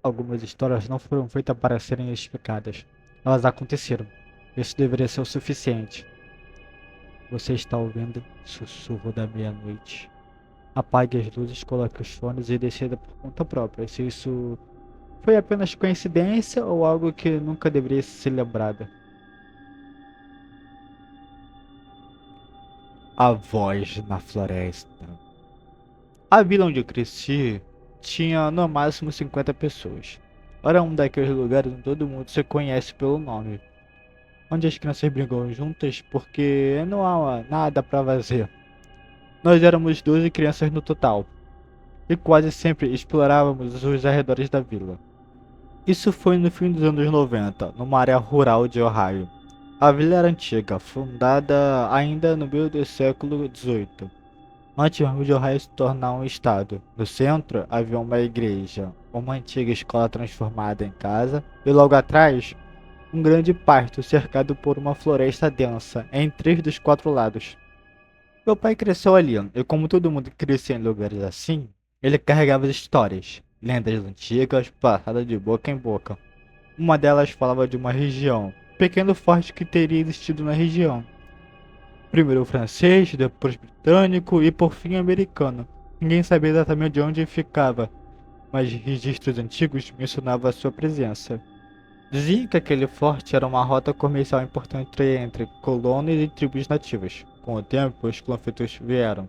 Algumas histórias não foram feitas para serem explicadas. Elas aconteceram. Isso deveria ser o suficiente. Você está ouvindo Sussurro da Meia-Noite. Apague as luzes, coloque os fones e decida por conta própria se isso foi apenas coincidência ou algo que nunca deveria ser lembrado. A voz na floresta. A vila onde eu cresci tinha no máximo 50 pessoas. Era um daqueles lugares onde todo mundo se conhece pelo nome, onde as crianças brigam juntas porque não há nada para fazer. Nós éramos 12 crianças no total, e quase sempre explorávamos os arredores da vila. Isso foi no fim dos anos 90, numa área rural de Ohio. A vila era antiga, fundada ainda no meio do século XVIII, antes de Ohio se tornar um estado. No centro havia uma igreja, uma antiga escola transformada em casa, e logo atrás, um grande pasto cercado por uma floresta densa, em 3 dos 4 lados. Meu pai cresceu ali, e como todo mundo crescia em lugares assim, ele carregava as histórias, lendas antigas, passadas de boca em boca. Uma delas falava de uma região, um pequeno forte que teria existido na região. Primeiro francês, depois britânico e por fim americano. Ninguém sabia exatamente de onde ficava, mas registros antigos mencionavam a sua presença. Diziam que aquele forte era uma rota comercial importante entre colonos e tribos nativas. Com o tempo, os conflitos vieram.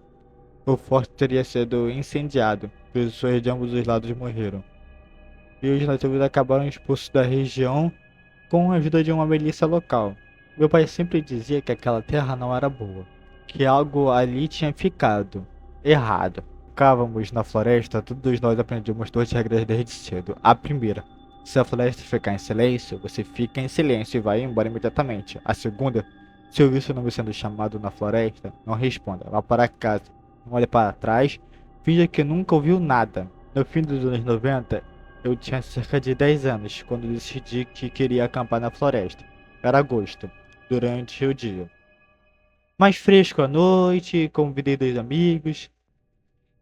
O forte teria sido incendiado, pessoas de ambos os lados morreram, e os nativos acabaram expulsos da região com a ajuda de uma milícia local. Meu pai sempre dizia que aquela terra não era boa, que algo ali tinha ficado errado. Ficávamos na floresta, todos nós aprendemos 2 regras desde cedo. A primeira: se a floresta ficar em silêncio, você fica em silêncio e vai embora imediatamente. A segunda: se ouvir seu nome sendo chamado na floresta, não responda, vá para casa, não olhe para trás, finja que nunca ouviu nada. No fim dos anos 90, eu tinha cerca de 10 anos quando decidi que queria acampar na floresta. Era agosto, durante o dia. Mais fresco à noite, convidei 2 amigos.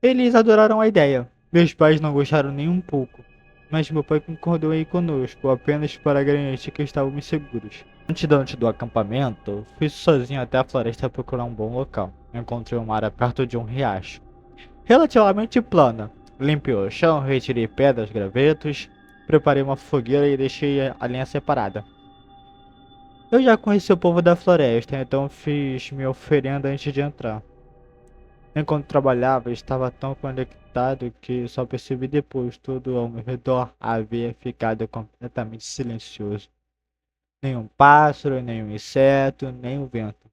Eles adoraram a ideia. Meus pais não gostaram nem um pouco, mas meu pai concordou em ir conosco, apenas para garantir que estávamos seguros. Antes da noite do acampamento, fui sozinho até a floresta procurar um bom local. Encontrei uma área perto de um riacho, relativamente plana. Limpei o chão, retirei pedras, gravetos, preparei uma fogueira e deixei a linha separada. Eu já conheci o povo da floresta, então fiz minha oferenda antes de entrar. Enquanto trabalhava, estava tão conectado que só percebi depois tudo ao meu redor havia ficado completamente silencioso. Nenhum pássaro, nenhum inseto, nem o vento.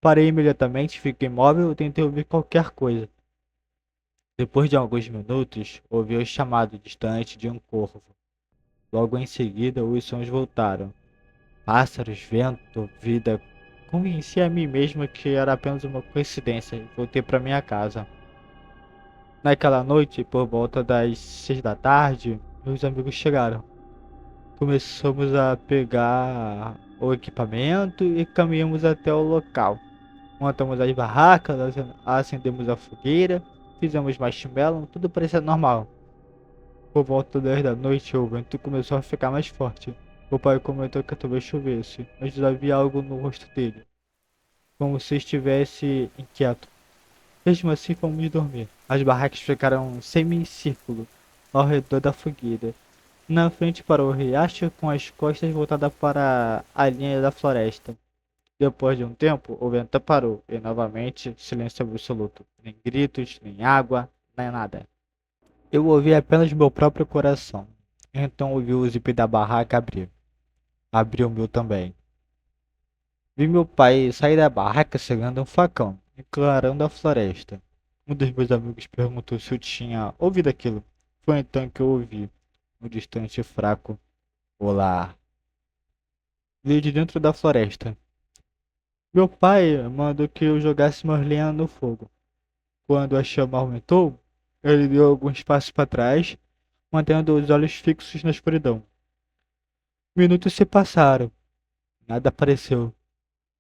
Parei imediatamente, fiquei imóvel e tentei ouvir qualquer coisa. Depois de alguns minutos, ouvi o chamado distante de um corvo. Logo em seguida, os sons voltaram. Pássaros, vento, vida. Convenci a mim mesmo que era apenas uma coincidência e voltei para minha casa. Naquela noite, por volta das 6 da tarde, meus amigos chegaram. Começamos a pegar o equipamento e caminhamos até o local. Montamos as barracas, acendemos a fogueira, fizemos marshmallow, tudo parecia normal. Por volta das 10 da noite, o vento começou a ficar mais forte. O pai comentou que talvez chovesse, mas havia algo no rosto dele, como se estivesse inquieto. Mesmo assim, fomos dormir. As barracas ficaram semicírculo ao redor da fogueira. Na frente para o riacho, com as costas voltadas para a linha da floresta. Depois de um tempo, o vento parou e novamente silêncio absoluto. Nem gritos, nem água, nem nada. Eu ouvi apenas meu próprio coração. Então ouvi o zíper da barraca abrir. Abriu o meu também. Vi meu pai sair da barraca segurando um facão, encarando a floresta. Um dos meus amigos perguntou se eu tinha ouvido aquilo. Foi então que eu ouvi, um distante e fraco: olá. Veio de dentro da floresta. Meu pai mandou que eu jogasse mais lenha no fogo. Quando a chama aumentou, ele deu alguns passos para trás, mantendo os olhos fixos na escuridão. Minutos se passaram. Nada apareceu.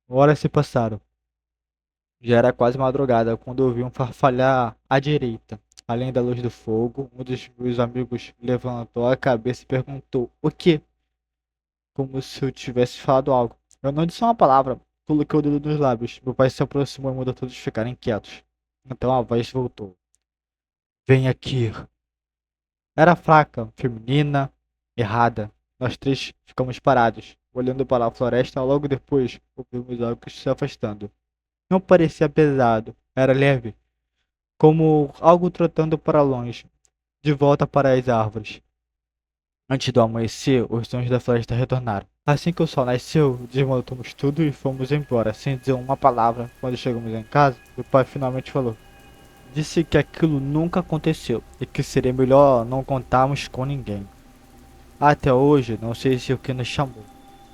Horas se passaram. Já era quase madrugada quando ouvi um farfalhar à direita. além da luz do fogo. Um dos meus amigos levantou a cabeça e perguntou: "O quê?" Como se eu tivesse falado algo. Eu não disse uma palavra. Coloquei o dedo nos lábios. Meu pai se aproximou e mandou todos ficarem quietos. Então a voz voltou. "Vem aqui." Era fraca, feminina, errada. Nós três ficamos parados, olhando para a floresta. Logo depois, ouvimos algo se afastando. Não parecia pesado, era leve, como algo trotando para longe, de volta para as árvores. Antes do amanhecer, os sons da floresta retornaram. Assim que o sol nasceu, desmontamos tudo e fomos embora, sem dizer uma palavra. Quando chegamos em casa, meu pai finalmente falou. Disse que aquilo nunca aconteceu e que seria melhor não contarmos com ninguém. Até hoje, não sei se o que nos chamou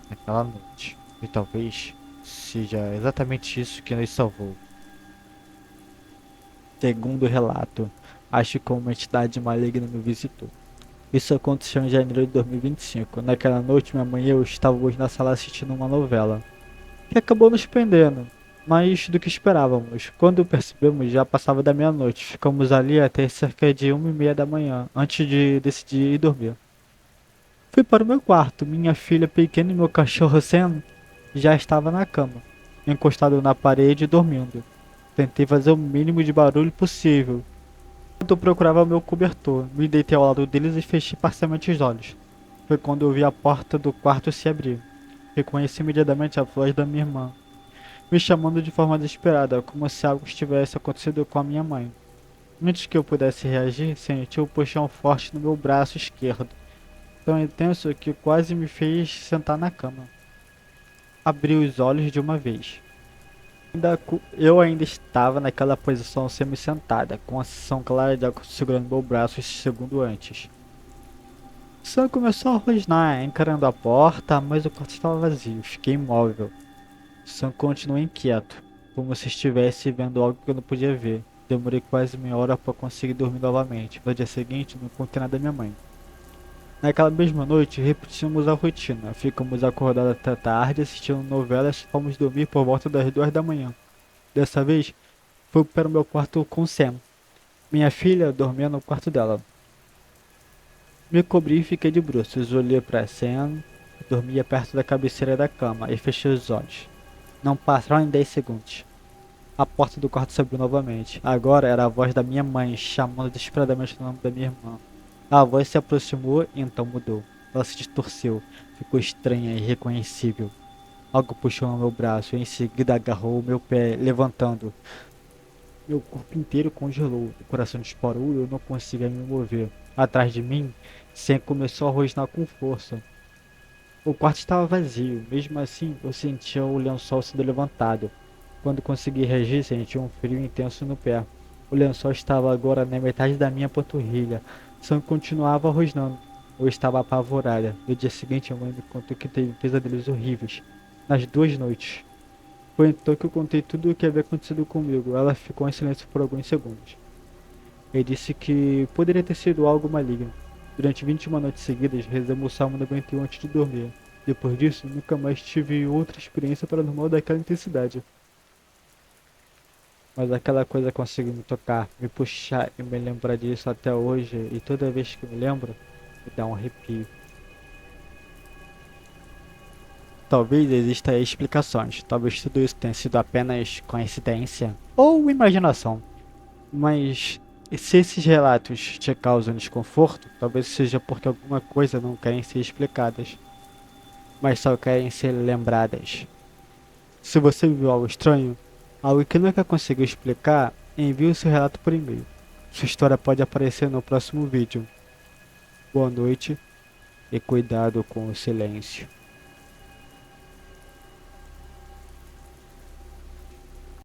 naquela noite. E talvez seja exatamente isso que nos salvou. Segundo o relato, acho que uma entidade maligna me visitou. Isso aconteceu em janeiro de 2025. Naquela noite, minha mãe e eu estávamos na sala assistindo uma novela, que acabou nos prendendo, mais do que esperávamos. Quando percebemos, já passava da meia-noite. Ficamos ali até cerca de 1h30 da manhã, antes de decidir ir dormir. Fui para o meu quarto. Minha filha pequena e meu cachorro Sam já estava na cama, encostado na parede, dormindo. Tentei fazer o mínimo de barulho possível. Enquanto eu procurava meu cobertor, me deitei ao lado deles e fechei parcialmente os olhos. Foi quando eu vi a porta do quarto se abrir. Reconheci imediatamente a voz da minha irmã, me chamando de forma desesperada, como se algo estivesse acontecendo com a minha mãe. Antes que eu pudesse reagir, senti um puxão forte no meu braço esquerdo, tão intenso que quase me fez sentar na cama. Abri os olhos de uma vez. Eu ainda estava naquela posição semi-sentada, com a sensação clara de algo segurando meu braço esse segundo antes. Sam começou a rosnar, encarando a porta, mas o quarto estava vazio. Fiquei imóvel. Sam continuou inquieto, como se estivesse vendo algo que eu não podia ver. Demorei quase meia hora para conseguir dormir novamente. No dia seguinte, não contei nada da minha mãe. Naquela mesma noite, repetimos a rotina. Ficamos acordados até tarde, assistindo novelas e fomos dormir por volta das 2 da manhã. Dessa vez, fui para o meu quarto com Sam. Minha filha dormia no quarto dela. Me cobri e fiquei de bruços. Olhei para Sam, que dormia perto da cabeceira da cama, e fechei os olhos. Não passaram em 10 segundos. A porta do quarto se abriu novamente. Agora era a voz da minha mãe, chamando desesperadamente o nome da minha irmã. A voz se aproximou e então mudou. Ela se distorceu, ficou estranha e irreconhecível. Algo puxou no meu braço e em seguida agarrou o meu pé, levantando. Meu corpo inteiro congelou, o coração disparou e eu não conseguia me mover. Atrás de mim, Sam começou a rosnar com força. O quarto estava vazio, mesmo assim eu sentia o lençol sendo levantado. Quando consegui reagir, senti um frio intenso no pé. O lençol estava agora na metade da minha panturrilha. Sam continuava rosnando. Eu estava apavorada. No dia seguinte, a mãe me contou que teve pesadelos horríveis nas 2 noites. Foi então que eu contei tudo o que havia acontecido comigo. Ela ficou em silêncio por alguns segundos. E disse que poderia ter sido algo maligno. Durante 21 noites seguidas, rezamos o Salmo 91 antes de dormir. Depois disso, nunca mais tive outra experiência paranormal daquela intensidade. Mas aquela coisa conseguiu me tocar, me puxar e me lembrar disso até hoje. E toda vez que me lembro, me dá um arrepio. Talvez existam explicações. Talvez tudo isso tenha sido apenas coincidência ou imaginação. Mas se esses relatos te causam desconforto, talvez seja porque alguma coisa não querem ser explicadas, mas só querem ser lembradas. Se você viu algo estranho, algo que nunca conseguiu explicar, envie o seu relato por e-mail. Sua história pode aparecer no próximo vídeo. Boa noite e cuidado com o silêncio.